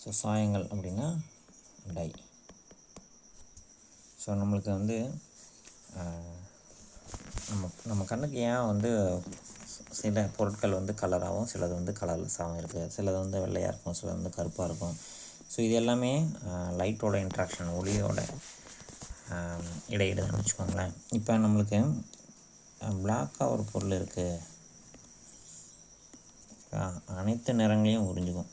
So சாயங்கள் அப்படின்னா tie. So நம்மளுக்கு வந்து நம்ம கண்ணுக்கு ஏன் வந்து சில பொருட்கள் வந்து கலராகவும் சிலது வந்து கலர்லெஸ்ஸாகவும் இருக்குது, சிலது வந்து வெள்ளையாக இருக்கும், சிலது வந்து கருப்பாக இருக்கும். ஸோ இது எல்லாமே லைட்டோட இன்ட்ராக்ஷன், ஒளியோட இடையிடுதுன்னு வச்சுக்கோங்களேன். இப்போ நம்மளுக்கு பிளாக்காக ஒரு பொருள் இருக்குது, அனைத்து நிறங்களையும் உறிஞ்சிக்கும்.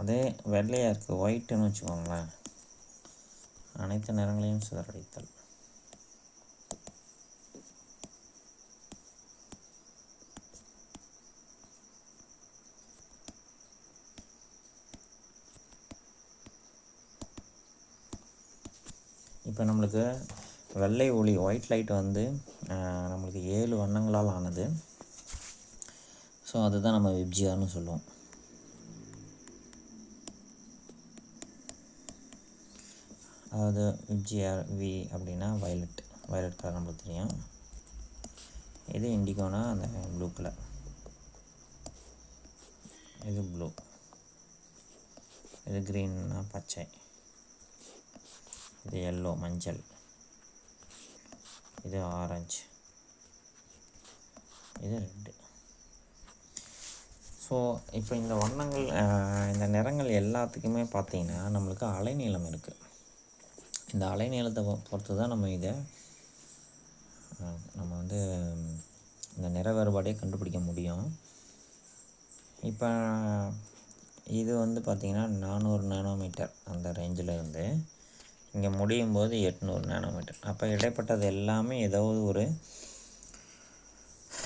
அதே வெள்ளையாக இருக்குது, ஒயிட்டுன்னு வச்சுக்கோங்களேன், அனைத்து நிறங்களையும் சிதறடித்தல். இப்போ நம்மளுக்கு வெள்ளை ஒளி, ஒயிட் லைட் வந்து நம்மளுக்கு 7 வண்ணங்களால் ஆனது. ஸோ அதுதான் நம்ம விப்ஜிஆர்னு சொல்லுவோம். அதாவது விப்ஜிஆர் வி அப்படின்னா வயலட் கலர் நம்மளுக்கு தெரியும். இது இண்டிகோனா அந்த ப்ளூ கலர், இது ப்ளூ, இது க்ரீன்னா பச்சை, இது எல்லோ மஞ்சள், இது ஆரஞ்சு, இது ரெட்டு. ஸோ இப்போ இந்த வண்ணங்கள், இந்த நிறங்கள் எல்லாத்துக்குமே பார்த்திங்கன்னா நம்மளுக்கு அலைநீளம் இருக்குது. இந்த அலைநீளத்தை பொறுத்து தான் நம்ம வந்து இந்த நிற வேறுபாடே கண்டுபிடிக்க முடியும். இப்போ இது வந்து பார்த்திங்கன்னா 400 நானோமீட்டர் அந்த ரேஞ்சில் இருந்து இங்கே முடியும் போது 800 நானோமீட்டர். அப்போ இடைப்பட்டது எல்லாமே ஏதாவது ஒரு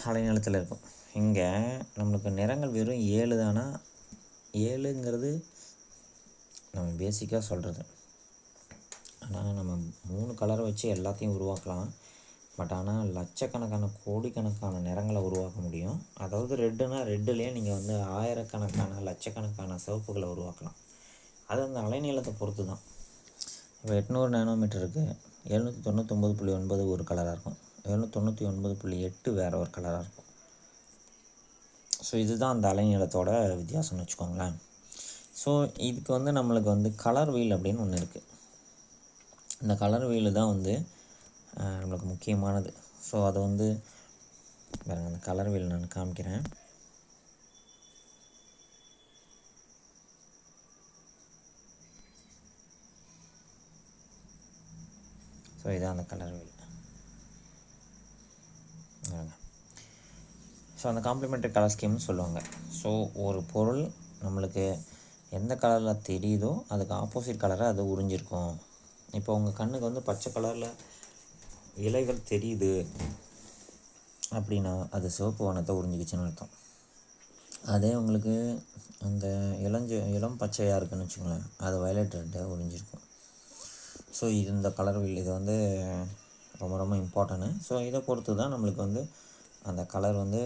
அலைநீளத்தில் இருக்கும். இங்கே நம்மளுக்கு நிறங்கள் வெறும் 7 தானா, 7ங்கிறது நம்ம பேசிக்காக சொல்கிறது. ஆனால் நம்ம 3 கலரை வச்சு எல்லாத்தையும் உருவாக்கலாம். பட் ஆனால் லட்சக்கணக்கான கோடிக்கணக்கான நிறங்களை உருவாக்க முடியும். அதாவது ரெட்டுனா ரெட்டுலேயே நீங்கள் வந்து ஆயிரக்கணக்கான லட்சக்கணக்கான சிவப்புகளை உருவாக்கலாம். அது அந்த அலைநீளத்தை பொறுத்து தான். இப்போ 800 நானோமீட்டர் இருக்குது, 799.9 ஒரு கலராக இருக்கும், 799.8 வேறு ஒரு கலராக இருக்கும். ஸோ இதுதான் அந்த அலைநீளத்தோட வித்தியாசம்னு வச்சுக்கோங்களேன். ஸோ இதுக்கு வந்து நம்மளுக்கு வந்து கலர் வீல் அப்படின்னு ஒன்று இருக்குது. இந்த கலர் வீல் தான் வந்து நம்மளுக்கு முக்கியமானது. ஸோ அதை வந்து பாருங்கள், அந்த கலர் வீல் நான் காமிக்கிறேன். ஸோ இதான் அந்த கலர் வீல். ஸோ அந்த காம்ப்ளிமெண்ட்ரி கலர் ஸ்கீம்னு சொல்லுவாங்க. ஸோ ஒரு பொருள் நம்மளுக்கு எந்த கலரில் தெரியுதோ அதுக்கு ஆப்போசிட் கலரை அது உறிஞ்சிருக்கும். இப்போ உங்கள் கண்ணுக்கு வந்து பச்சை கலரில் இலைகள் தெரியுது அப்படின்னா அது சிவப்பு வண்ணத்தை உறிஞ்சிக்கிச்சுன்னு அர்த்தம். அதே உங்களுக்கு அந்த இளம் பச்சையாக இருக்குதுன்னு வச்சுக்கோங்களேன், அது வயலட் ரெட்டை உறிஞ்சிருக்கும். ஸோ இது இந்த கலர் வீல் இது வந்து ரொம்ப ரொம்ப இம்பார்ட்டன்ட்டு. ஸோ இதை பொறுத்து தான் நம்மளுக்கு வந்து அந்த கலர் வந்து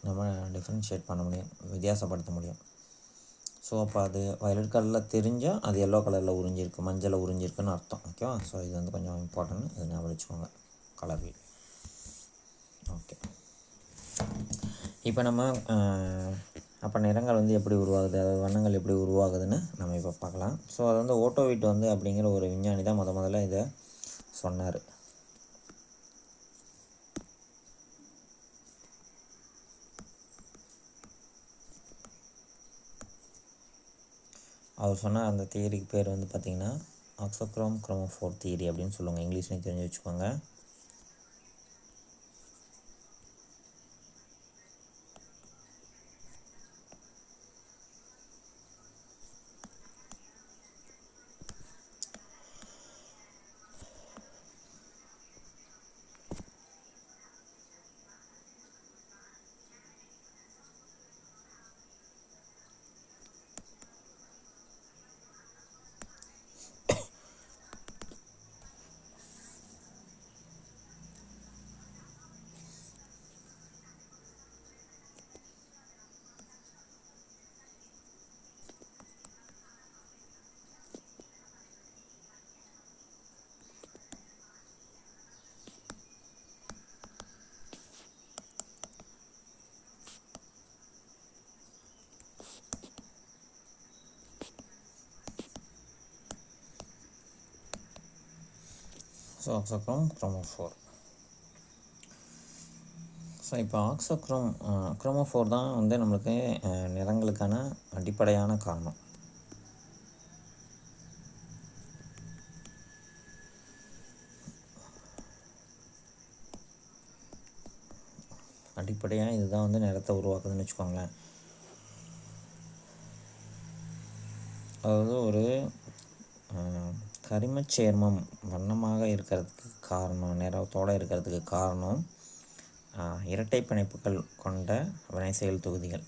நம்ம டிஃப்ரென்ஷியேட் பண்ண முடியும், வித்தியாசப்படுத்த முடியும். ஸோ அப்போ அது வயலட் கலரில் தெரிஞ்சால் அது எல்லோ கலரில் உறிஞ்சிருக்கு, மஞ்சளை உறிஞ்சிருக்குன்னு அர்த்தம். ஓகேவா? ஸோ இது வந்து கொஞ்சம் இம்பார்ட்டன்ட், அது ஞாபகம் வச்சுக்கோங்க, கலர் வீல். ஓகே, இப்போ நம்ம அப்போ நிறங்கள் வந்து எப்படி உருவாகுது, அதாவது வண்ணங்கள் எப்படி உருவாகுதுன்னு நம்ம இப்போ பார்க்கலாம். ஸோ அது வந்து ஓட்டோவிட் வந்து அப்படிங்கிற ஒரு விஞ்ஞானி தான் முதல்ல இதை சொன்னார். அவர் சொன்ன அந்த தியரிக்கு பேர் வந்து பார்த்திங்கன்னா ஆக்சோக்ரோம் குரோமோஃபோர் தியரி அப்படின்னு சொல்லுவாங்க. இங்கிலீஷ்லேயும் தெரிஞ்சு வச்சுக்கோங்க. ஸோ ஆக்சோக்ரோம், குரோமோஃபோர். ஸோ இப்போ குரோமோஃபோர் தான் வந்து நம்மளுக்கு நிறங்களுக்கான அடிப்படையான காரணம். அடிப்படையாக இதுதான் வந்து நிறத்தை உருவாக்குதுன்னு வச்சுக்கோங்களேன். அதாவது ஒரு கரிமச் சேர்மம் வண்ணமாக இருக்கிறதுக்கு காரணம், நிறத்தோடு இருக்கிறதுக்கு காரணம் இரட்டை பிணைப்புகள் கொண்ட வினை செயல் தொகுதிகள்.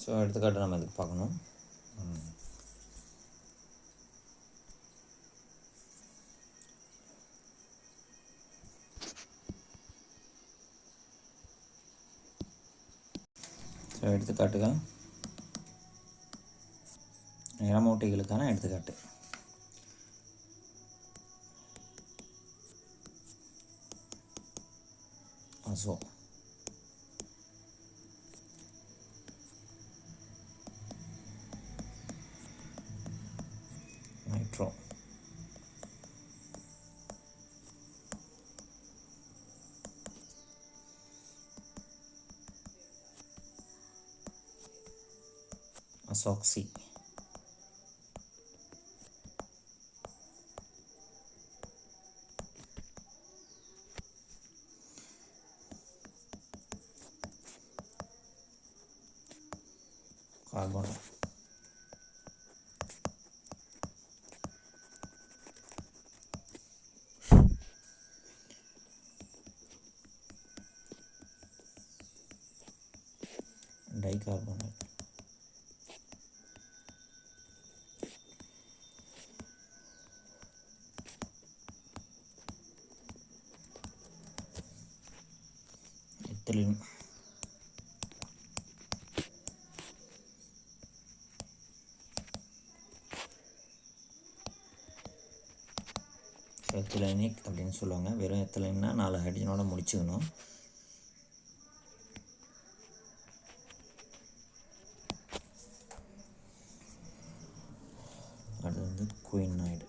ஸோ எடுத்துக்காட்டு நம்ம இதுக்கு பார்க்கணும். ஸோ எடுத்துக்காட்டுகள் நிறமூட்டிகளுக்கான எடுத்துக்காட்டு. அசோ, நைட்ரோ, அசோக்சி, கார்பன், டைகார்பனேட், எத்திலீன், எத்திலைனிக் அப்படின்னு சொல்லுவாங்க. வெறும் எத்திலைன்னா 4 ஹைட்ரஜனோட முடிச்சுக்கணும். அது வந்து குயினாய்டு.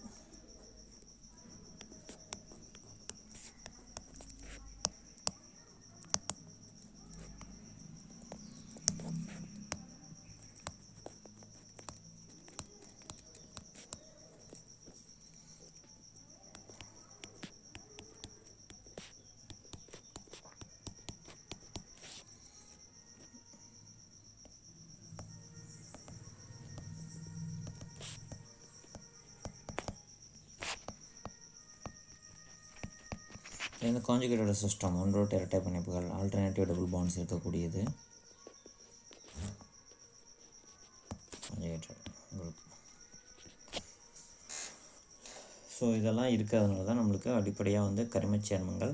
இந்த காஞ்சுகேட்டட் சிஸ்டம் ஒன்றோட்டு இரட்டை பிணைப்புகள், ஆல்டர்னேட்டிவ் டபுள் பாண்ட்ஸ் இருக்கக்கூடியது காஞ்சுகேட்டட் குரூப். ஸோ இதெல்லாம் இருக்கிறதுனால தான் நம்மளுக்கு அடிப்படையாக வந்து கரிமச் சேர்மங்கள்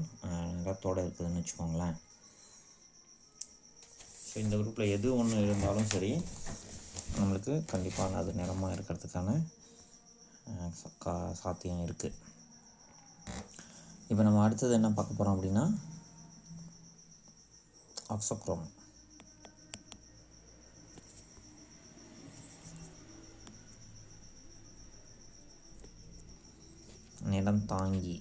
நிறத்தோடு இருக்குதுன்னு வச்சுக்கோங்களேன். ஸோ இந்த குரூப்பில் எது ஒன்று இருந்தாலும் சரி நம்மளுக்கு கண்டிப்பாக அது நிறமாக இருக்கிறதுக்கான சாத்தியம் இருக்குது. இப்போ நம்ம அடுத்தது என்ன பார்க்க போகிறோம் அப்படின்னா ஆக்சோக்ரோம். நிறம் தாங்கி.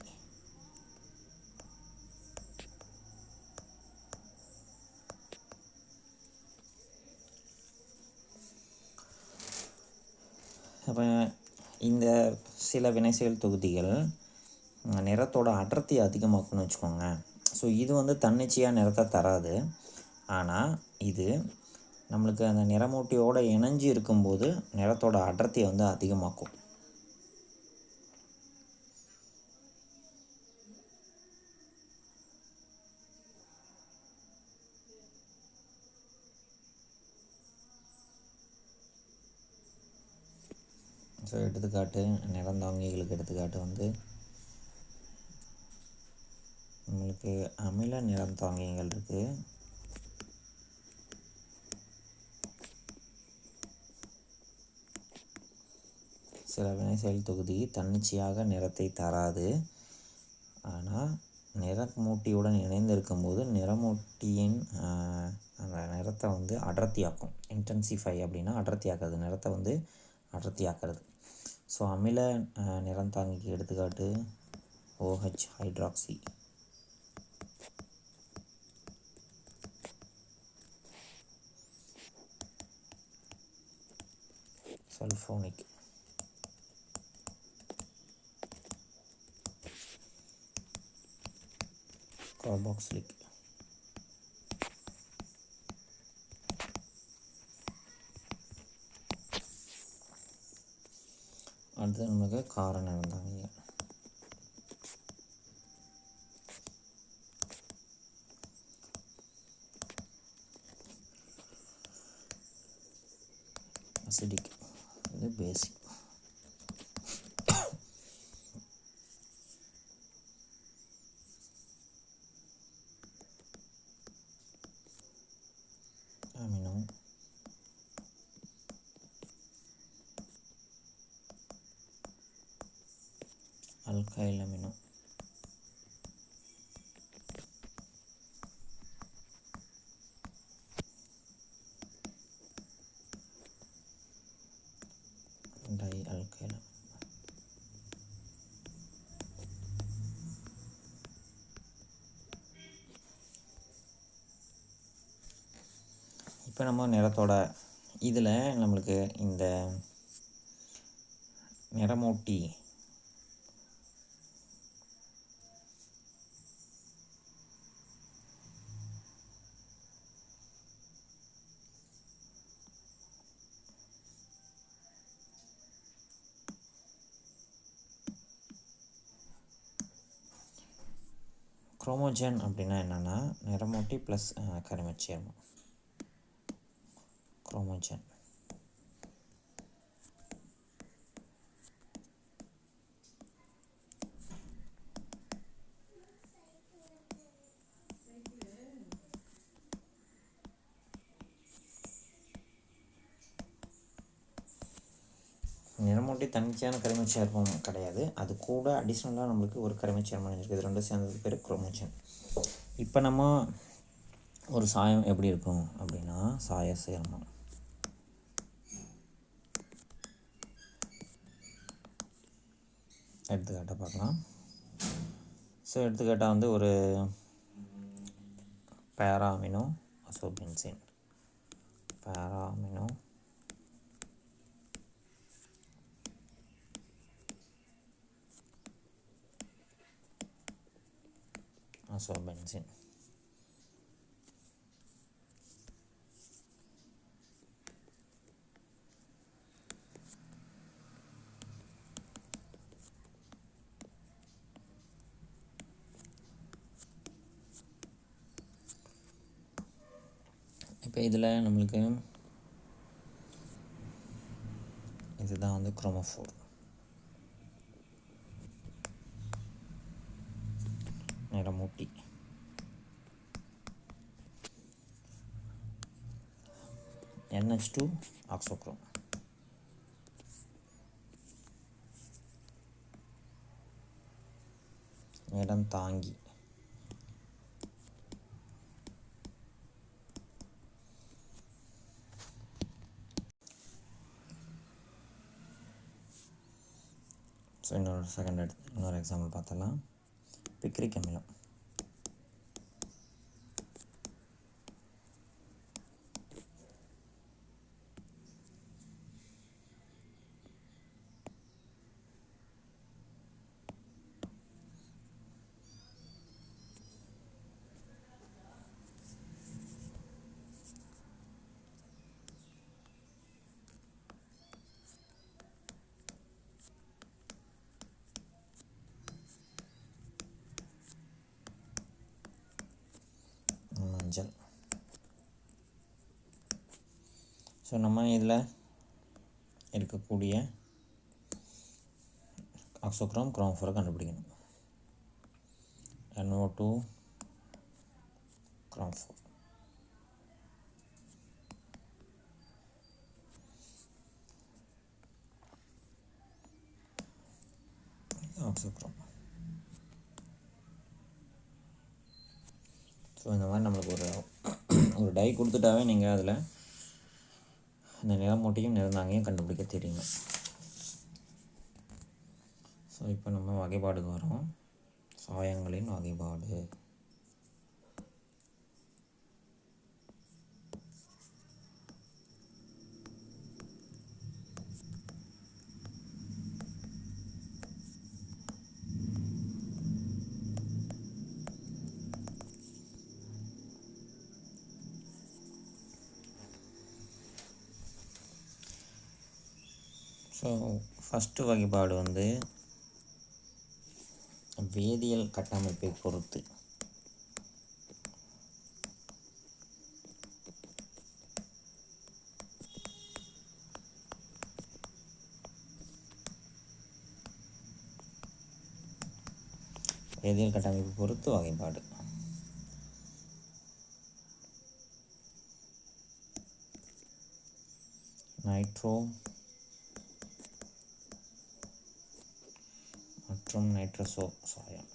அப்போ இந்த சில வினைசெயல் தொகுதிகள் நிறத்தோட அடர்த்தி அதிகமாக்குன்னு வச்சுக்கோங்க. ஸோ இது வந்து தன்னிச்சையாக நிறத்தை தராது. ஆனால் இது நம்மளுக்கு அந்த நிறமூட்டியோடு இணைஞ்சு இருக்கும்போது நிறத்தோட அடர்த்தியை வந்து அதிகமாக்கும். ஸோ எடுத்துக்காட்டு நிறந்தாங்கிகளுக்கு எடுத்துக்காட்டு வந்து நம்மளுக்கு அமில நிறந்தாங்கிகள் இருக்குது. சில வினைசெயல் தொகுதி தன்னிச்சையாக நிறத்தை தராது. ஆனால் நிறமூட்டியுடன் இணைந்திருக்கும்போது நிறமூட்டியின் அந்த நிறத்தை வந்து அடர்த்தியாக்கும். இன்டென்சிஃபை அப்படின்னா அடர்த்தியாக்குறது, நிறத்தை வந்து அடர்த்தியாக்குறது. ஸோ அமில நிறந்தாங்கிக்கு எடுத்துக்காட்டு OH ஹைட்ராக்சி, சல்ஃபோனிக், கார்பாக்சிலிக். அடுத்து நமக்கு கார நிறந்தாங்கிகள். அசிடிக், இது basic. Amino, alkyl amino, di alkyl. இப்போ நம்ம நிறத்தோட இதில் நம்மளுக்கு இந்த நிறமூட்டி குரோமோஜன் அப்படின்னா என்னென்னா நிறமூட்டி ப்ளஸ் கரிமச்சேர்மம். குரோமோஜன் நிறமூட்டி தன்னிச்சையான கரிமச்சேர்மம் கிடையாது, அது கூட அடிஷ்னலாக நம்மளுக்கு ஒரு கரிமச்சேர்மம் இருக்குது. இது ரெண்டும் சேர்ந்தது பேர் குரோமோஜன். இப்போ நம்ம ஒரு சாயம் எப்படி இருக்கும் அப்படின்னா சாய சேர்மம். எடுத்துக்காட்டாக பார்க்கலாம். ஸோ எடுத்துக்காட்டாக வந்து ஒரு பேராமினோ அசோபென்சின், பேராமினோ அசோபென்சின். இப்போ இதில் நம்மளுக்கு இதுதான் வந்து குரோமோஃபோர். நிறமூட்டி. NH2 ஆக்சோக்ரோம். நிறம் தாங்கி. ஸோ இன்னொரு எக்ஸாம்பிள் பார்த்தலாம். பிக்ரிக் அமிலம். மஞ்சள். ஸோ நம்ம இதில் இருக்கக்கூடிய ஆக்சோக்ரோம் குரோமோஃபோரை கண்டுபிடிக்கணும். NO2 குரோமோஃபோர். ஆக்சோக்ரோம். ஸோ இந்த மாதிரி நம்மளுக்கு ஒரு டை கொடுத்துட்டாவே நீங்கள் அதில் இந்த நிறமூட்டையும் நிறந்தாங்கையும் கண்டுபிடிக்க தெரியுங்க. ஸோ இப்போ நம்ம வகைப்பாடுக்கு வரோம். சாயங்களின் வகைப்பாடு. ஸோ ஃபஸ்ட்டு வகைப்பாடு வேதியியல் கட்டமைப்பை பொறுத்து. வேதியியல் கட்டமைப்பை பொறுத்து வகைப்பாடு. நைட்ரோ மற்றும் நைட்ரசோ சாயம்.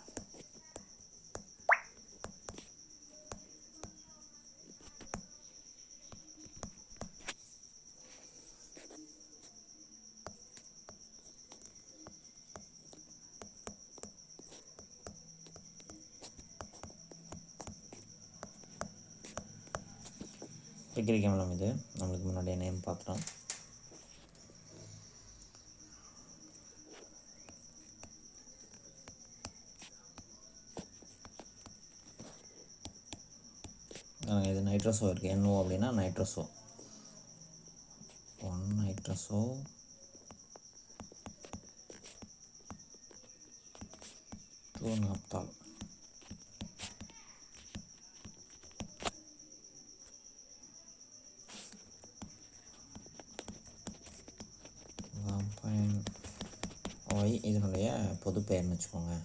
பிக்ரிக் அமிலம் இது நம்மளுக்கு முன்னாடியே நேம் பார்த்துட்டோம். இது நைட்ரஸோ இருக்குது. NO அப்படின்னா நைட்ரஸோ 1 நைட்ரஸோ 2 நாப்தால். ஒய் இதனுடைய பொது பெயர்னு வச்சுக்கோங்க.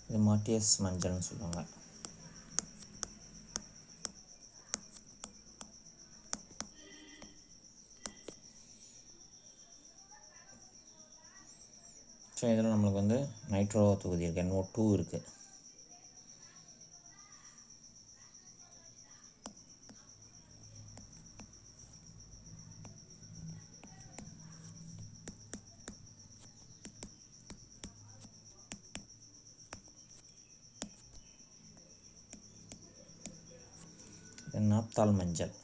இது மாட்டியஸ் மஞ்சள்னு சொல்லுவாங்க. ஸோ இதில் நம்மளுக்கு நைட்ரோ தொகுதி இருக்குது. NO2 இருக்குது. நாப்தால் மஞ்சள்.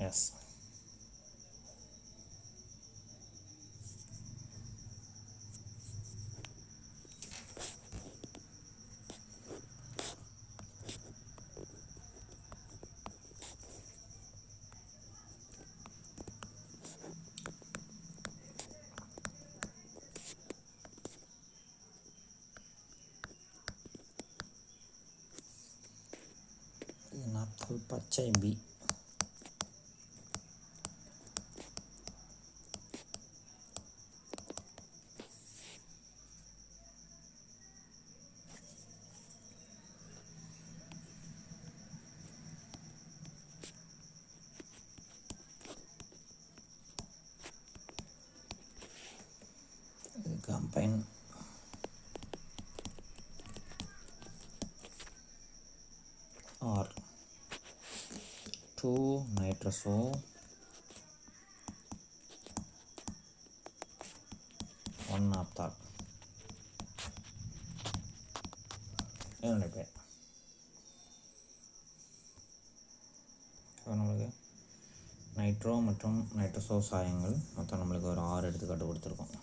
எஸ். நாப்தால் பச்சை B. Combine or 2 nitroso 1 naphthol. என்னுடைய பேர். நம்மளுக்கு நைட்ரோ மற்றும் நைட்ரசோ சாயங்கள் மொத்தம் நம்மளுக்கு ஒரு 6 எடுத்துக்காட்டு கொடுத்துருக்கோம்.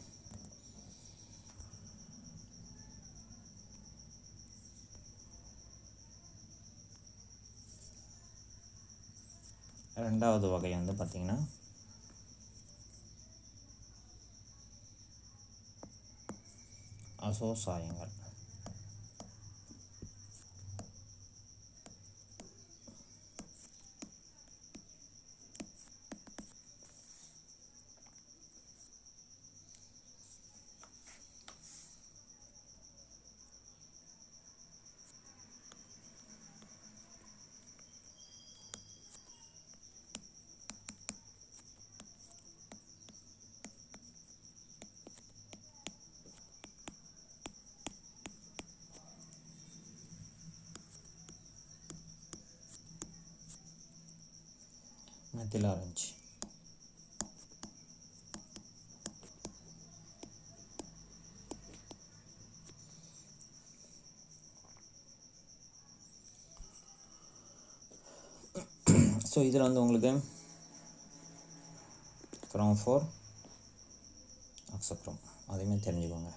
ரெண்டாவது வகை வந்து பார்த்திங்கன்னா அசோ சாயங்கள். Methyl orange. ஸோ இதில் வந்து உங்களுக்கு குரோம் 4 ஆக்சோக்ரோம் அதையுமே தெரிஞ்சுக்கோங்க.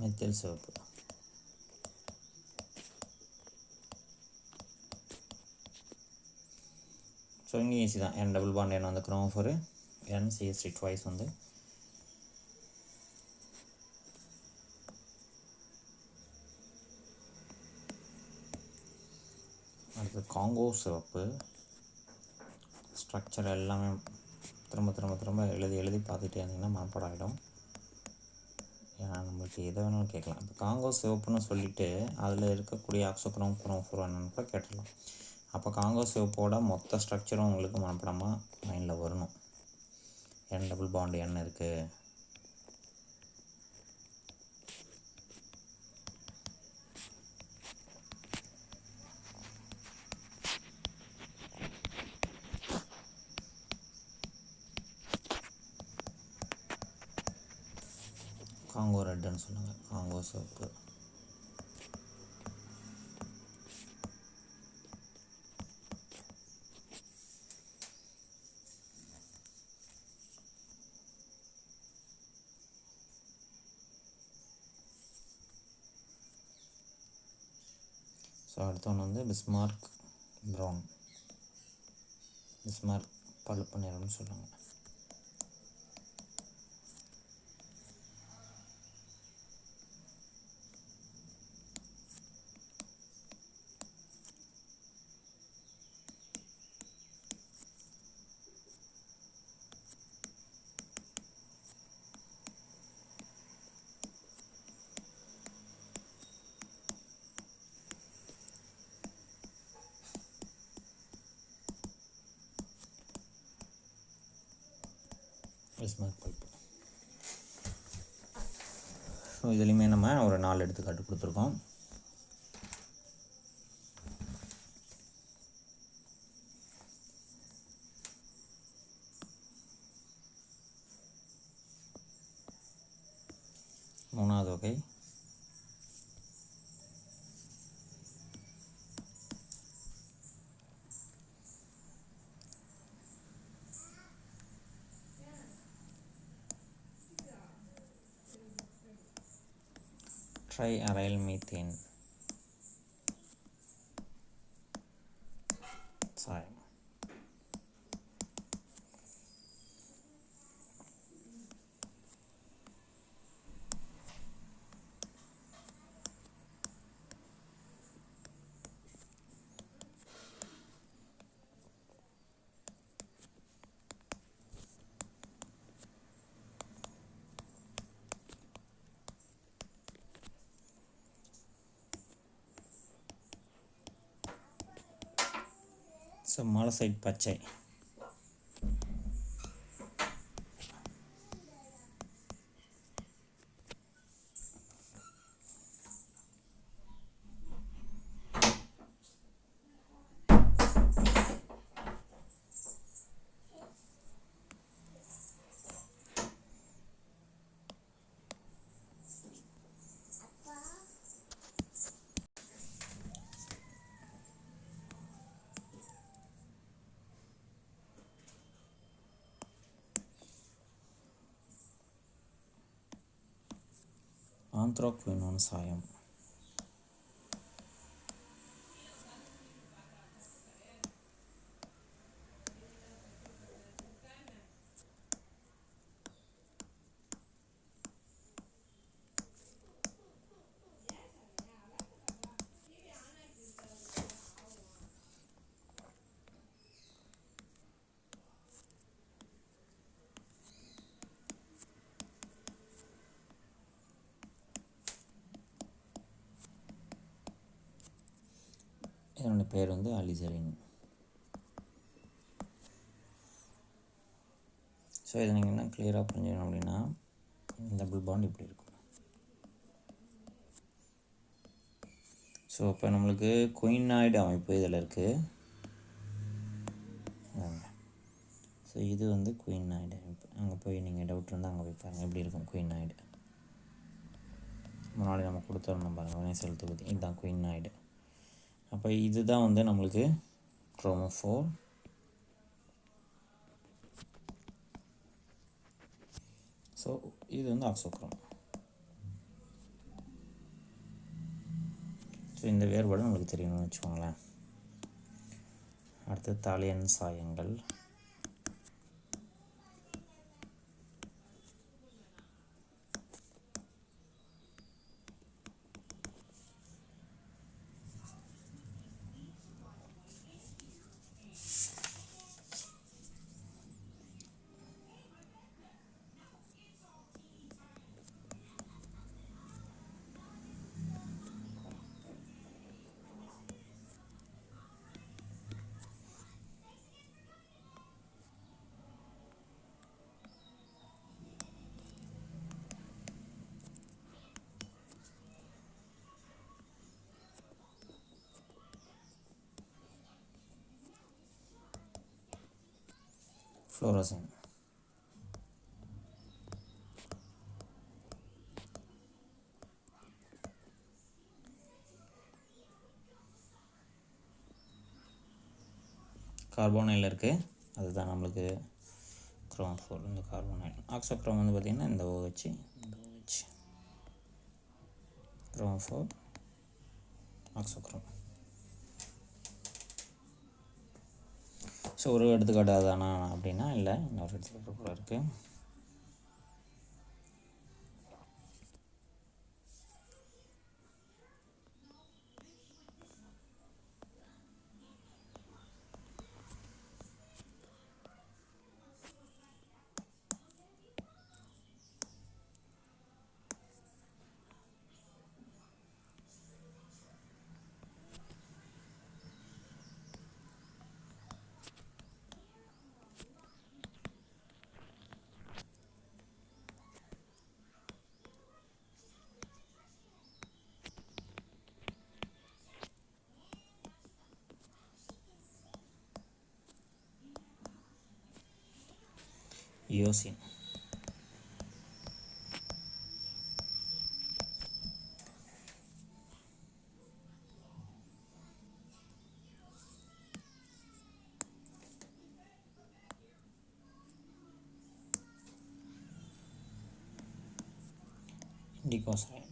மெத்தில் சிவப்பு. ஸோ இங்கே ஈஸி தான். N டபுள் பாண்ட் N வந்து குரோம் 4, N CH3 ட்வைஸ் வந்து அடுத்து காங்கோ சிவப்பு. ஸ்ட்ரக்சர் எல்லாமே திரும்ப திரும்ப திரும்ப எழுதி பார்த்துட்டே இருந்தீங்கன்னா மனப்பாடம் ஆகிடும். ஏன்னா நம்மளுக்கு எதை வேணாலும் கேட்கலாம். இப்போ காங்கோ சிவப்புன்னு சொல்லிவிட்டு அதில் இருக்கக்கூடிய ஆக்சோக்ரோம் குரோம் 4 என்னன்னு கூட கேட்டுடலாம். அப்போ காங்கோ சிவப்போட மொத்த ஸ்ட்ரக்சரும் உங்களுக்கு மனப்படமாக மைண்டில் வரணும். N டபுள் பாண்ட் N இருக்குது. காங்கோ ரெட்டுன்னு சொல்லுங்கள். காங்கோ சிவப்பு. ஸோ அடுத்த ஒன்று வந்து பிஸ்மார்க் ப்ரௌன். பிஸ்மார்க் பழுப்பு நிறம்னு சொல்லுவாங்க. Bismarck bulb. ஸோ இதுலேயுமே நம்ம ஒரு 4 எடுத்துக்காட்டு கொடுத்துருக்கோம். மூணாவது வகை ட்ரை அரைல் மீத்தேன் சாயம். ஸோ மாலசைட் பச்சை. ஆந்த்ராக்வினோன் சாயம். இதனோட பேர் வந்து அலிசரின். ஸோ இதை நீங்கள் என்ன கிளியராக புரிஞ்சுக்கணும் அப்படின்னா, டபுள் பாண்ட் இப்படி இருக்கும். ஸோ இப்போ நம்மளுக்கு குயினாய்டு அமைப்பு இதில் இருக்குது. ஸோ இது வந்து குயினாய்டு அமைப்பு. அங்கே போய் நீங்கள் டவுட் இருந்தால் அங்கே போய் பாருங்கள் எப்படி இருக்கும் குயினாய்டு. முன்னாடி நம்ம கொடுத்துருந்தோம் பாருங்கள் வினை செலுத்து பற்றி. இதுதான் குயினாய்டு. அப்போ இதுதான் வந்து நம்மளுக்கு குரோமோஃபோர். ஸோ இது வந்து ஆக்சோக்ரோம். ஸோ இந்த வேறுபாடு நம்மளுக்கு தெரியணும்னு வச்சுக்கோங்களேன். அடுத்து தாலியன் சாயங்கள். ஃப்ளோரசன். கார்போனைல் இருக்குது, அதுதான் நம்மளுக்கு குரோமோஃபோர். இந்த கார்போனைல். ஆக்சோக்ரோம் வந்து பார்த்திங்கன்னா இந்த OH, இந்த OH. குரோமோஃபோர், ஆக்சோக்ரோம். ஸோ ஒரு எடுத்துக்காட்டு அதானா அப்படின்னா இல்லை, இன்னொரு எடுத்துக்காட்டு கூட இருக்குது. யோசின். இண்டிகோசைன்.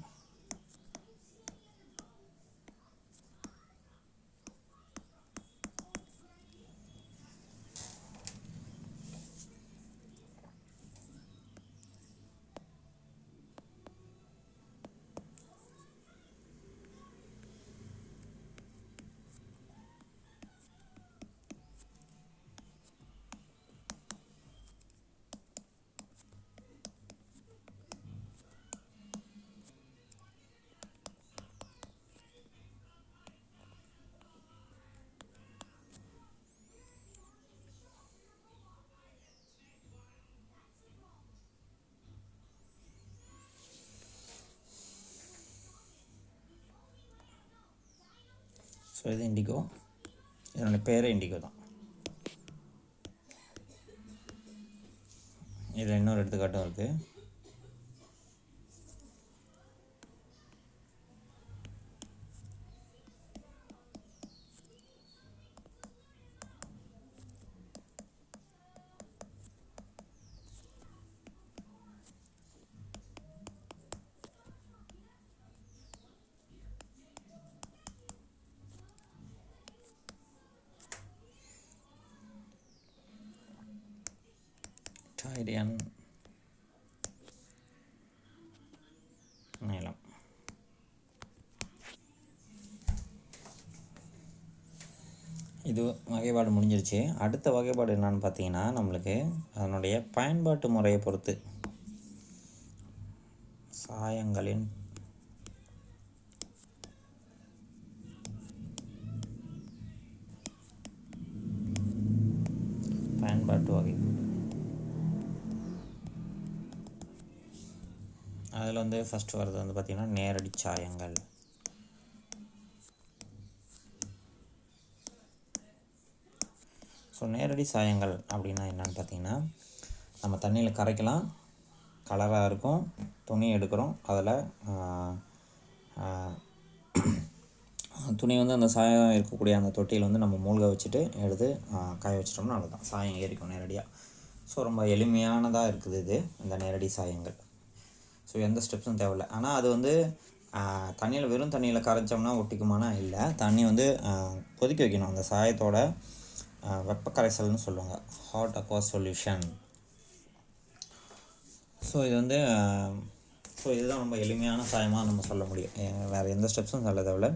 ஸோ இது இண்டிகோ, இதனுடைய பேரே இண்டிகோ தான். இதில் இன்னொரு எடுத்துக்காட்டும் இருக்குது. டைரியன் நீளம். இது வகைப்பாடு முடிஞ்சிருச்சு. அடுத்த வகைப்பாடு என்னன்னு பார்த்தீங்கன்னா, நம்மளுக்கு அதனுடைய பயன்பாட்டு முறையை பொறுத்து சாயங்களின் பயன்பாட்டு வகைப்பாடு. அதில் வந்து ஃபஸ்ட்டு வர்றது வந்து பார்த்திங்கன்னா நேரடி சாயங்கள். ஸோ நேரடி சாயங்கள் அப்படின்னா என்னென்னு பார்த்தீங்கன்னா, நம்ம தண்ணியில் கரைக்கலாம், கலராக இருக்கும், துணி எடுக்கிறோம், அதில் துணி வந்து அந்த சாயம் இருக்கக்கூடிய அந்த தொட்டியில் வந்து நம்ம மூழ்க வச்சுட்டு எடுத்து காய வச்சிட்டோம்னா அவ்வளோதான், சாயம் ஏறிக்கும் நேரடியாக. ஸோ ரொம்ப எளிமையானதாக இருக்குது இது, இந்த நேரடி சாயங்கள். ஸோ எந்த ஸ்டெப்ஸும் தேவையில்லை. ஆனால் அது வந்து தண்ணியில் வெறும் தண்ணியில் கரைச்சோம்னா ஒட்டிக்குமானா இல்லை, தண்ணி வந்து கொதிக்க வைக்கணும். அந்த சாயத்தோட வெப்ப கரைசல்னு சொல்லுவாங்க, ஹாட் அக்வஸ் சொல்யூஷன். ஸோ இது வந்து இதுதான் ரொம்ப எளிமையான சாயமாக நம்ம சொல்ல முடியும். வேறு எந்த ஸ்டெப்ஸும் சொல்ல தேவையில்லை.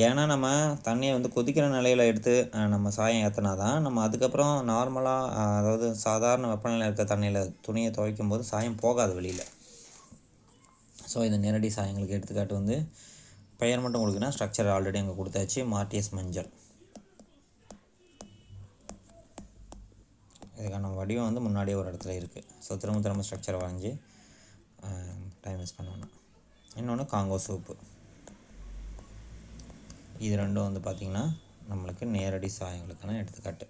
ஏன்னா நம்ம தண்ணியை வந்து கொதிக்கிற நிலையில் எடுத்து நம்ம சாயம் ஏற்றினா தான் நம்ம அதுக்கப்புறம் நார்மலாக, அதாவது சாதாரண வெப்பநிலை இருக்க தண்ணியில் துணியை துவைக்கும் போது சாயம் போகாது வெளியில். ஸோ இந்த நேரடி சாயங்களுக்கு எடுத்துக்காட்டு வந்து பெயர் மட்டும் கொடுக்குன்னா, ஸ்ட்ரக்சர் ஆல்ரெடி அங்கே கொடுத்தாச்சு, மார்டியஸ் மஞ்சள். இதுக்கான வடிவம் வந்து முன்னாடியே ஒரு இடத்துல இருக்குது. ஸோ திரும்ப ஸ்ட்ரக்சரை வரைஞ்சி டைம் வேஸ்ட் பண்ணணும். இன்னொன்று காங்கோ சோப்பு. இது ரெண்டும் வந்து பார்த்திங்கன்னா நம்மளுக்கு நேரடி சாயங்களுக்கான எடுத்துக்காட்டு.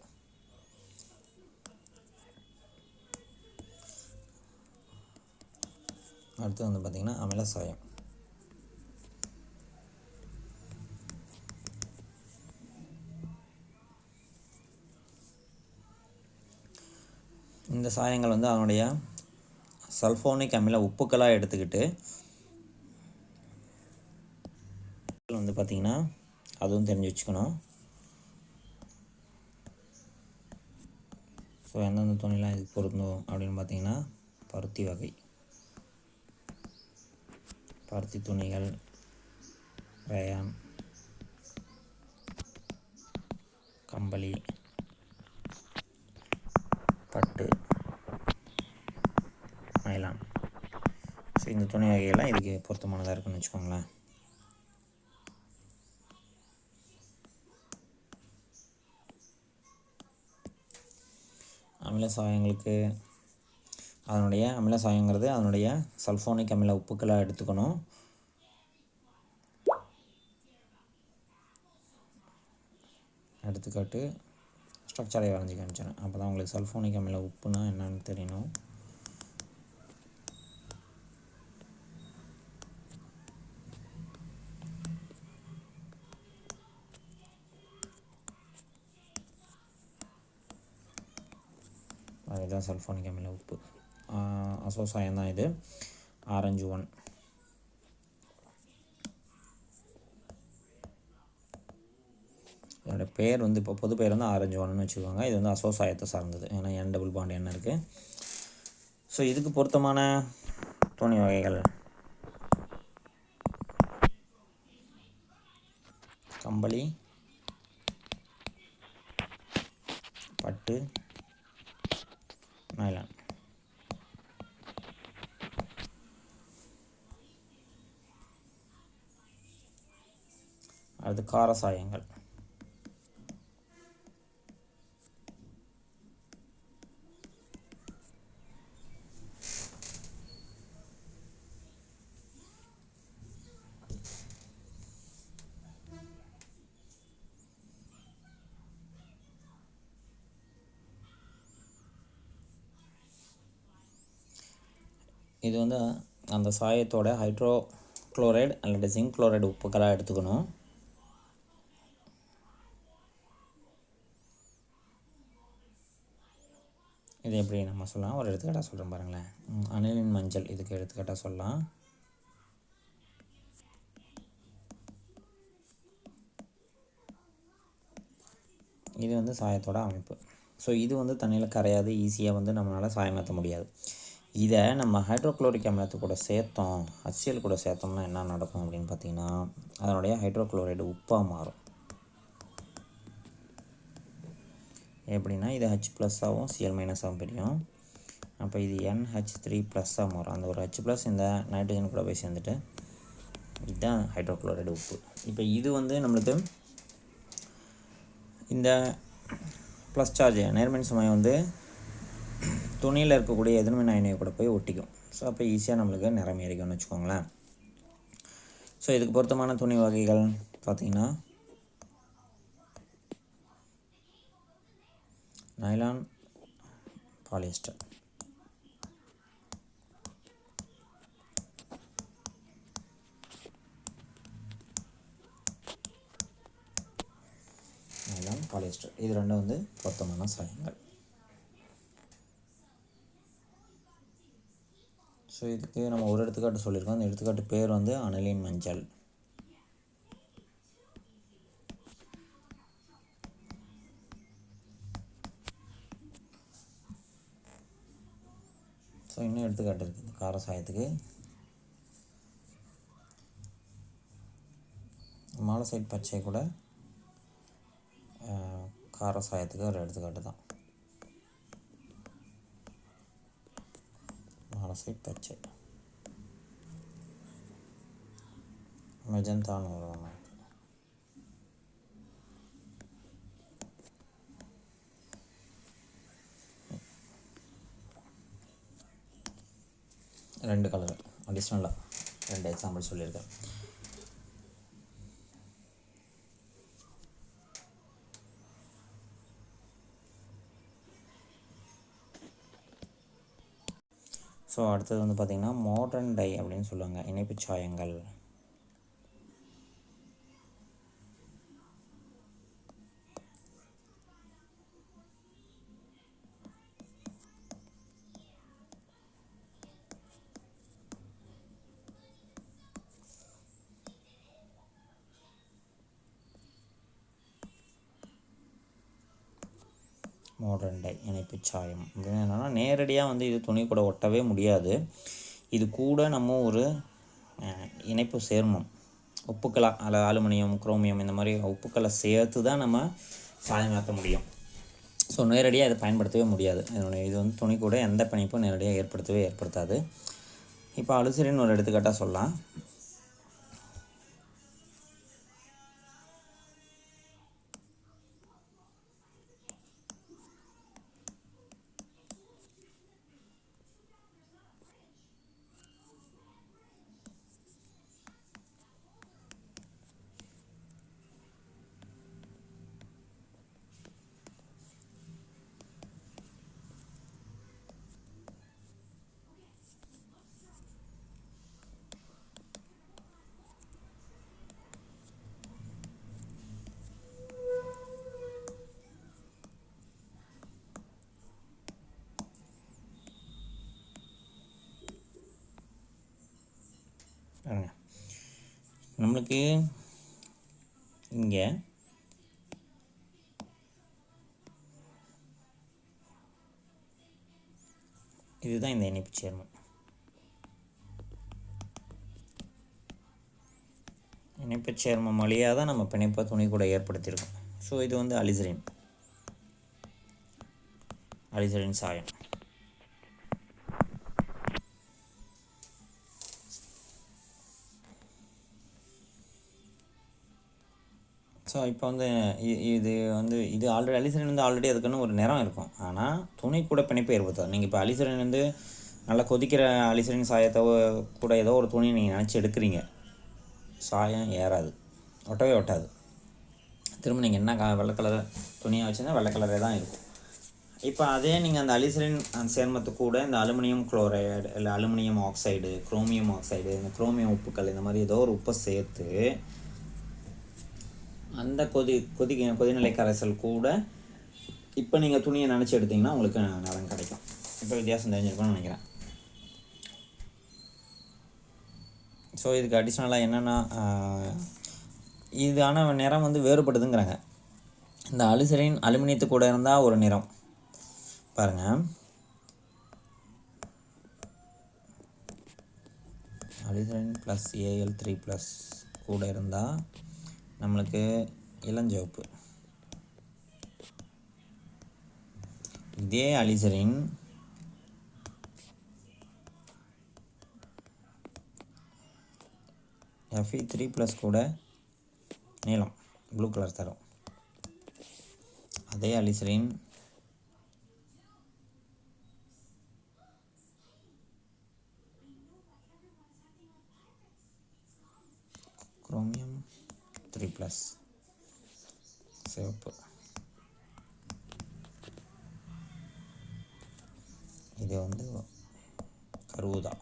அடுத்து வந்து பார்த்திங்கன்னா அமில சாயம். இந்த சாயங்கள் வந்து அதனுடைய சல்ஃபோனிக் அமில உப்புக்களாக எடுத்துக்கிட்டு வந்து பார்த்திங்கன்னா அதுவும் தெரிஞ்சு வச்சுக்கணும். ஸோ எந்தெந்த துணிலாம் இதுக்கு பொருந்தும் அப்படின்னு பார்த்திங்கன்னா, பருத்தி வகை, பருத்தி துணிகள், ரயான், கம்பளி, பட்டு, நைலான். ஸோ இந்த துணி வகையெல்லாம் இதுக்கு பொருத்தமானதாக இருக்குன்னு வச்சுக்கோங்களேன். அமில சாயங்களுக்கு அதனுடைய அமில சாயங்கிறது அதனுடைய சல்ஃபோனிக் அமில உப்புக்களாக எடுத்துக்கணும். எடுத்துக்காட்டு ஸ்ட்ரக்சரை வரைஞ்சி காமிச்சிடறேன், அப்போ தான் உங்களுக்கு சல்ஃபோனிக் அமில உப்புனா என்னன்னு தெரியணும். அதுதான் சல்ஃபோனிக் அமில உப்பு. அசோசாயம் தான் இது, ஆரஞ்சு 1. இதோட பேர் வந்து இப்போ பொது பேர் வந்து ஆரஞ்சு 1ன்னு வச்சுக்கோங்க. இது வந்து அசோசாயத்தை சார்ந்தது, ஏன்னா N டபுள் பாண்ட் என்ன இருக்குது. ஸோ இதுக்கு பொருத்தமான துணி வகைகள் கம்பளி, பட்டு, நைலான். அடுத்து கார சாயங்கள். இது வந்து அந்த சாயத்தோட ஹைட்ரோக்ளோரைடு அல்லது ஜிங்க் குளோரைடு உப்புக்களாக எடுத்துக்கணும். இது எப்படி நம்ம சொல்லலாம், ஒரு எடுத்துக்காட்டாக சொல்கிறேன் பாருங்களேன். அனிலின் மஞ்சள் இதுக்கு எடுத்துக்காட்டாக சொல்லலாம். இது வந்து சாயத்தோட அமைப்பு. ஸோ இது வந்து தண்ணியில் கரையாது, ஈஸியாக வந்து நம்மளால் சாயமாற்ற முடியாது. இதை நம்ம ஹைட்ரோக்ளோரிக் அமிலத்து கூட சேர்த்தோம், HCl கூட சேர்த்தோம்னா என்ன நடக்கும் அப்படின்னு பார்த்தீங்கன்னா, அதனுடைய ஹைட்ரோக்ளோரைடு உப்பாக மாறும். எப்படின்னா இது H+ஆகவும் Cl- ஆகவும் பிரியும். அப்போ இது NH3+ மாறும். அந்த ஒரு H+ இந்த நைட்ரஜன் கூட போய் சேர்ந்துட்டு இதுதான் ஹைட்ரோக்ளோரைடு உப்பு. இப்போ இது வந்து நம்மளுக்கு இந்த ப்ளஸ் சார்ஜ் நேர்மின் சுமை வந்து துணியில் இருக்கக்கூடிய எதிர்மின் அயனியை கூட போய் ஒட்டிக்கும். ஸோ அப்போ ஈஸியாக நம்மளுக்கு நிறம் ஏறிக்கும்னு வச்சுக்கோங்களேன். ஸோ இதுக்கு பொருத்தமான துணி வகைகள் பார்த்திங்கன்னா நைலான், பாலிஸ்டர். நைலான், பாலிஸ்டர் இது ரெண்டும் வந்து பொருத்தமான சாயங்கள். ஸோ இதுக்கு நம்ம ஒரு எடுத்துக்காட்டு சொல்லியிருக்கோம். அந்த எடுத்துக்காட்டு பேர் வந்து அனிலின் மஞ்சள். ஸோ இன்னும் எடுத்துக்காட்டு இருக்குது இந்த கார சாயத்துக்கு. மாலசைட் பச்சை கூட கார சாயத்துக்கு ஒரு எடுத்துக்காட்டு தான். மாலசைட் பச்சை மெஜந்தான்னு வருவாங்க. ரெண்டு கலர் அடிஷ்னலாக 2 எக்ஸாம்பிள் சொல்லியிருக்கேன். ஸோ அடுத்தது வந்து பார்த்திங்கன்னா மாடர்ன் டை அப்படின்னு சொல்லுவாங்க, இணைப்பு சாயங்கள். மாடர்ன் டை இணைப்பு சாயம் அப்படின்னு என்னென்னா, நேரடியாக வந்து இது துணி கூட ஒட்டவே முடியாது. இது கூட நம்ம ஒரு இணைப்பு சேர்மம் உப்புக்களா அல்ல அலுமினியம், குரோமியம் இந்த மாதிரி உப்புக்களை சேர்த்து தான் நம்ம சாயம் மாற்ற முடியும். ஸோ நேரடியாக இதை பயன்படுத்தவே முடியாது. இது வந்து துணி கூட எந்த பிணைப்பும் நேரடியாக ஏற்படுத்தாது. இப்போ அலுசிரின் ஒரு எடுத்துக்காட்டாக சொல்லலாம். நம்மளுக்கு இங்கே இதுதான் இந்த இணைப்பு சேர்மம். இணைப்பு சேர்மம் வழியாக தான் நம்ம பிணைப்பை துணி கூட ஏற்படுத்தியிருக்கோம். ஸோ இது வந்து அலிசரின் சாயம். ஸோ இப்போ வந்து இது ஆல்ரெடி அலிசரின் வந்து ஆல்ரெடி அதுக்குன்னு ஒரு நிறம் இருக்கும். ஆனால் துணி கூட பிணைப்பை ஏற்படுத்தாது. நீங்கள் இப்போ அலிசரின் வந்து நல்லா கொதிக்கிற அலிசரின் சாயத்தை கூட ஏதோ ஒரு துணி நீங்கள் நினச்சி எடுக்கிறீங்க, சாயம் ஏறாது, ஒட்டவே ஒட்டாது. திரும்ப நீங்கள் என்ன வெள்ளை கலர் துணியாக வச்சுருந்தா வெள்ளை கலரே தான் இருக்கும். இப்போ அதே நீங்கள் அந்த அலிசரின் சேர்மத்து கூட இந்த அலுமினியம் குளோரைடு இல்லை அலுமினியம் ஆக்சைடு, குரோமியம் ஆக்சைடு, இந்த குரோமியம் உப்புக்கள் இந்த மாதிரி ஏதோ ஒரு உப்பை சேர்த்து அந்த கொதிநிலை கரைசல் கூட இப்போ நீங்கள் துணியை நினச்சி எடுத்திங்கன்னா உங்களுக்கு நிறம் கிடைக்கும். இப்போ வித்தியாசம் தெரிஞ்சிருக்கும்னு நினைக்கிறேன். ஸோ இதுக்கு அடிஷ்னலாக என்னென்னா இதான நிறம் வந்து வேறுபடுதுங்கிறாங்க. இந்த அலிசரின் அலுமினியத்து கூட இருந்தால் ஒரு நிறம் பாருங்கள், அலிசரின் ப்ளஸ் Al3+ கூட இருந்தால் நம்மளுக்கு இளஞ்சிவப்பு. இதே அலிசரின் Fe3+ கூட நீலம் ப்ளூ கலர் தரும். அதே அலிசரின் குரோமியம் 3+ சிவப்பு. இது வந்து கருவுதா.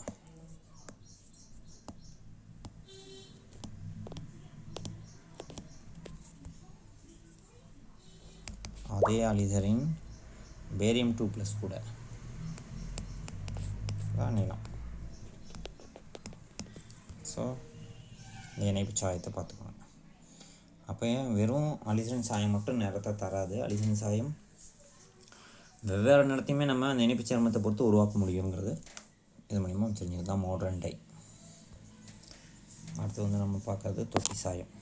அதே அலிசரின் பேரியம் 2+ கூட நீளம். ஸோ இந்த இணைப்பு சாயத்தை பார்த்துக்கோங்க. அப்போ வெறும் அலிசரின் சாயம் மட்டும் நிறத்தை தராது. அலிசரின் சாயம் வெவ்வேறு நிறத்தையுமே நம்ம அந்த இணைப்பு சேர்மத்தை பொறுத்து உருவாக்க முடியுங்கிறது இது மூலிமா தெரிஞ்சது தான் மாடர்ன் டை. அடுத்து வந்து நம்ம பார்க்குறது தொட்டி சாயம்.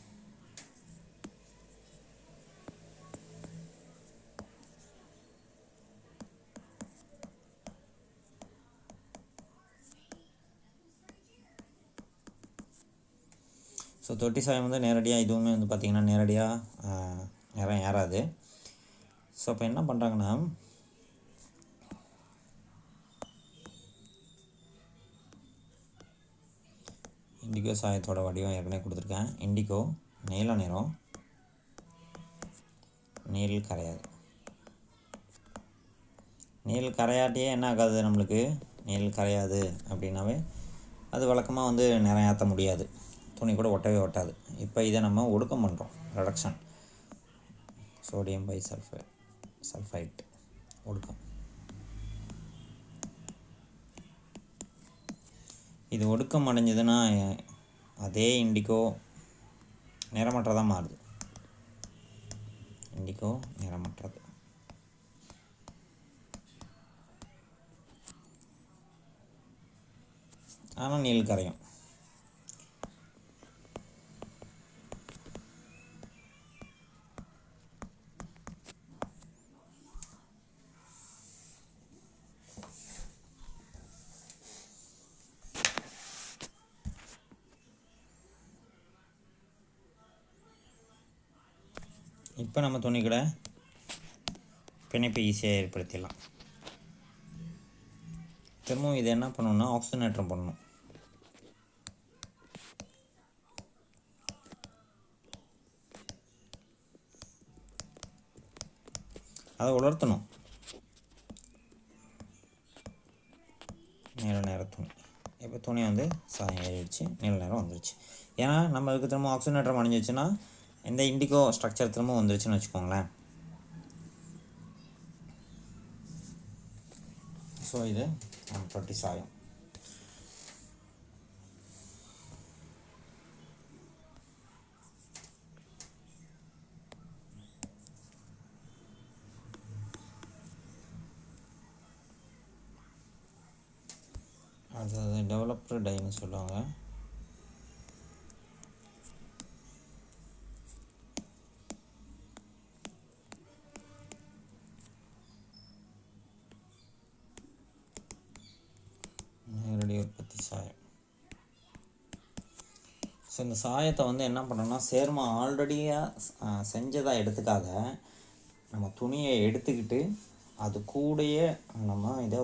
ஸோ தொட்டி சாயம் வந்து நேரடியாக இதுவுமே வந்து பார்த்திங்கன்னா நேரடியாக நிறம் ஏறாது. ஸோ இப்போ என்ன பண்ணுறாங்கன்னா இண்டிகோ சாயத்தோட வடிவம் ஏற்கனவே கொடுத்துருக்கேன். இண்டிகோ நீல நிறம், நீரில் கரையாது. நீரில் கரையாட்டியே என்ன ஆகாது, நம்மளுக்கு நீரில் கரையாது அப்படின்னாவே அது வழக்கமாக வந்து நிறம் ஏற்ற முடியாது, துணி கூட ஒட்டவே ஒட்டாது. இப்போ இதை நம்ம ஒடுக்கம் பண்ணுறோம், ரிடக்ஷன், சோடியம் பைசல்ஃபைட் ஒடுக்கம். இது ஒடுக்கம் அடைஞ்சதுன்னா அதே இண்டிகோ நிறமற்றதாக மாறுது. இண்டிகோ நிறமற்றது. ஆனால் நீல் கரையும். இப்போ நம்ம துணி கூட பிணைப்பை ஈஸியாக ஏற்படுத்திடலாம். திரும்பவும் இதை என்ன பண்ணணும்னா ஆக்சிஜனேற்றம் பண்ணணும். அதை உலர்த்தணும். நீல நேர துணி, இப்போ துணி வந்து சாயம் ஏறிடுச்சு, நீல நேரம் வந்துடுச்சு. ஏன்னா நம்மளுக்கு திரும்ப ஆக்சிஜனேற்றம் அடைஞ்சிச்சுன்னா இந்த இண்டிகோ ஸ்ட்ரக்சர் திரும்ப வந்துருச்சுன்னு வச்சுக்கோங்களேன். ஸோ இது தொட்டி சாயம். அது டெவலப்டு டைன்னு சொல்லுவாங்க. நேரடி உற்பத்தி சாயம். ஸோ இந்த சாயத்தை வந்து என்ன பண்ணோம்னா சேர்மம் ஆல்ரெடியாக செஞ்சதாக எடுத்துக்காத நம்ம துணியை எடுத்துக்கிட்டு அது கூடயே நம்ம இதை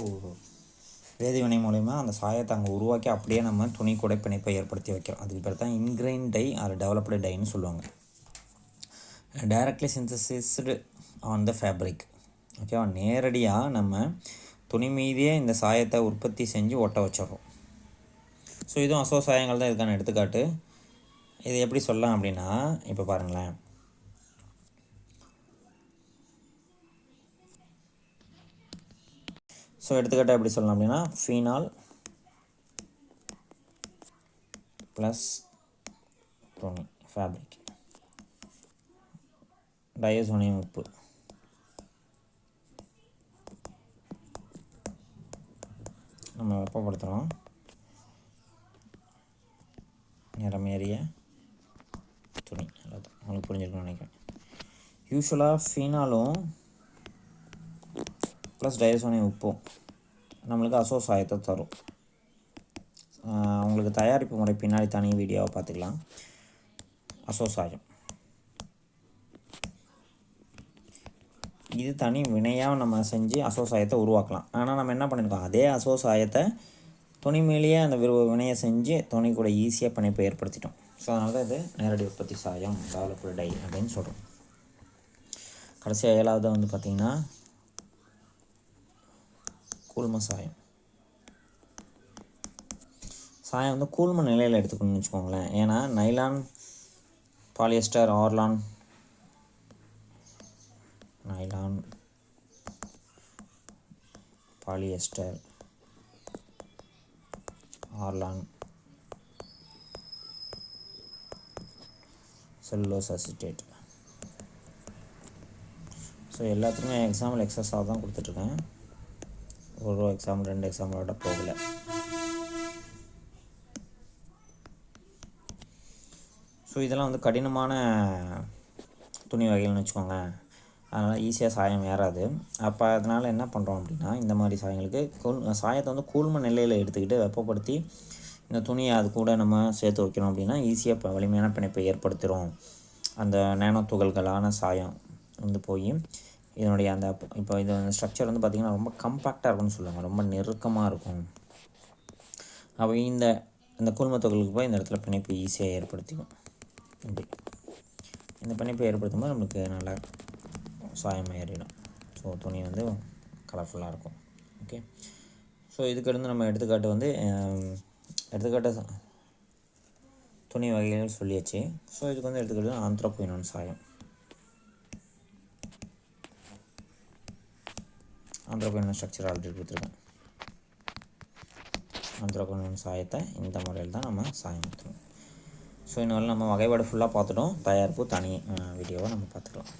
வேதிவினை மூலயமா அந்த சாயத்தை அங்கே உருவாக்கி அப்படியே நம்ம துணி கூட பிணைப்பை ஏற்படுத்தி வைக்கிறோம். அதுக்கு பேர் தான் இன்கிரைன் டை ஆர் டெவலப்டு டைன்னு சொல்லுவாங்க. Directly synthesised on the fabric. ஓகேவா. நேரடியாக நம்ம துணி மீதியே இந்த சாயத்தை உற்பத்தி செஞ்சு ஒட்ட வச்சிடுறோம். ஸோ இதுவும் அசோ சாயங்கள் தான் இதுக்கான எடுத்துக்காட்டு. இது எப்படி சொல்லலாம் அப்படின்னா, இப்போ பாருங்களேன், ஸோ எடுத்துக்காட்டாக எப்படி சொல்லலாம் அப்படின்னா, ஃபீனால் ப்ளஸ் துணி ஃபேப்ரிக், டயசோனியம் உப்பு, நம்ம வெப்பப்படுத்துகிறோம், நிறமேறிய துணி. அதான் உங்களுக்கு புரிஞ்சிருக்குன்னு நினைக்கிறேன். யூஸ்வலாக ஃபீனாலும் ப்ளஸ் டயசோனியம் உப்பும் நம்மளுக்கு அசோ சாயத்தை தரும். உங்களுக்கு தயாரிப்பு முறை பின்னாடி தனி வீடியோவை பார்த்துக்கலாம். அசோ சாயம் இது தனி வினையாக நம்ம செஞ்சு அசோ சாயத்தை உருவாக்கலாம். ஆனால் நம்ம என்ன பண்ணியிருக்கோம், அதே அசோ சாயத்தை துணி மேலேயே அந்த வினையை செஞ்சு துணி கூட ஈஸியாக பிணைப்பை ஏற்படுத்திட்டோம். ஸோ அதனால தான் இது நேரடி உற்பத்தி சாயம், டெவலப்டு டை அப்படின்னு சொல்கிறோம். கடைசியாக 7வது வந்து பார்த்திங்கன்னா கூழ்ம சாயம். சாயம் வந்து கூழ்ம நிலையில் எடுத்துக்கணும்னு வச்சுக்கோங்களேன். ஏன்னா nylon, polyester, orlon, nylon, polyester, orlon, cellulose acetate. So எல்லாத்துக்குமே எக்ஸாம்பிள் எக்ஸஸாக தான் கொடுத்துட்ருக்கேன். ஒரு எக்ஸாம்பிள் 2 எக்ஸாம்பிளோட போகலை. ஸோ இதெல்லாம் வந்து கடினமான துணி வகைகள்னு வச்சுக்கோங்க. அதனால் ஈஸியாக சாயம் ஏறாது. அப்போ அதனால் என்ன பண்ணுறோம் அப்படின்னா, இந்த மாதிரி சாயங்களுக்கு சாயத்தை வந்து கூழ்ம நிலையில் எடுத்துக்கிட்டு வெப்பப்படுத்தி இந்த துணியை அது கூட நம்ம சேர்த்து வைக்கிறோம் அப்படின்னா ஈஸியாக இப்போ வலிமையான பிணைப்பை ஏற்படுத்துகிறோம். அந்த நேனோ துகள்களான சாயம் வந்து போய் இதனுடைய அந்த இப்போ இது ஸ்ட்ரக்சர் வந்து பார்த்திங்கன்னா ரொம்ப கம்பேக்டாக இருக்கும்னு சொல்லுவாங்க, ரொம்ப நெருக்கமாக இருக்கும். அப்போ இந்த கூழ்ம துகள்களுக்கு போய் இந்த இடத்துல பிணைப்பு ஈஸியாக ஏற்படுத்திக்கும். இப்படி இந்த பிணைப்பை ஏற்படுத்தும் போது நம்மளுக்கு நல்லா சாயம் ஏறிடும். ஸோ துணி வந்து கலர்ஃபுல்லாக இருக்கும். ஓகே. ஸோ இதுக்கு நம்ம எடுத்துக்காட்டு வந்து எடுத்துக்காட்டு துணி வகைகள் சொல்லியாச்சு. ஸோ இதுக்கு வந்து எடுத்துக்காட்டு ஆந்த்ரோக்வினோன் சாயம். ஆந்த்ரோக்வினோன் ஸ்ட்ரக்சர் ஆல்ரெடி கொடுத்துருக்கேன். ஆந்த்ரோக்வினோன் சாயத்தை இந்த முறையில் தான் நம்ம சாயம் ஊற்றணும். ஸோ இன்னொரு நம்ம வகைப்பாடு ஃபுல்லாக பார்த்துட்டோம். தயாரிப்பு தனி வீடியோவை நம்ம பார்த்துக்கலாம்.